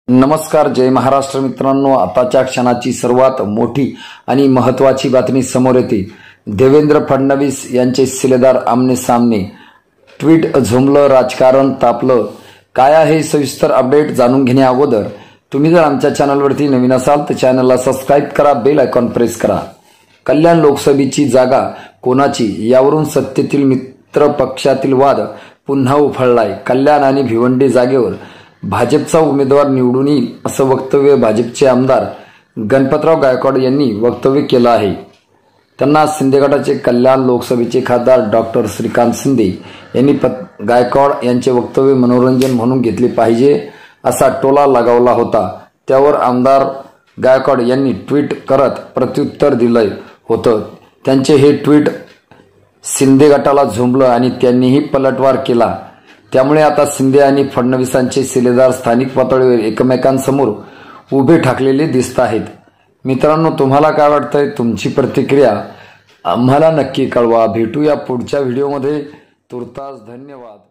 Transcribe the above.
नमस्कार, जय महाराष्ट्र मित्रांनो। आताच्या क्षणाची सर्वात मोठी आणि महत्त्वाची बातमी समोर येते। देवेंद्र फडणवीस यांचे शिलेदार आमने सामने, ट्विट झोंबलं, राजकारण तापलं। काय आहे सविस्तर अपडेट जाणून घेण्या अगोदर तुम्ही जर आमच्या चॅनलवरती नवीन असाल तर चॅनलला सबस्क्राइब करा, बेल आयकॉन प्रेस करा। कल्याण लोकसभेची जागा कोणाची यावरून सत्तेतील मित्र पक्षातील वाद पुन्हा उफाळलाय। कल्याण आणि भिवंडी जागेवर भाजपचा उमेदवार निवडून येईल असं वक्तव्य भाजपचे आमदार गणपतराव गायकवाड यांनी वक्तव्य केलं आहे। त्यांना शिंदे गटाचे कल्याण लोकसभेचे खासदार डॉक्टर श्रीकांत शिंदे यांनी गायकवाड यांचे वक्तव्य मनोरंजन म्हणून घेतले पाहिजे असा टोला लगावला होता। त्यावर आमदार गायकवाड यांनी ट्विट करत प्रत्युत्तर दिलं होतं। त्यांचे हे ट्विट शिंदे गटाला झोंबलं आणि त्यांनीही पलटवार केला। त्यामुळे आता शिंदे आणि फडणवीसांचे शिलेदार स्थानिक पातळीवर एकमेकांसमोर उभे ठाकलेले दिसत आहेत। मित्रांनो, तुम्हाला काय वाटतंय? तुमची प्रतिक्रिया आम्हाला नक्की कळवा। भेटूया पुढच्या व्हिडिओमध्ये। तुर्तास धन्यवाद।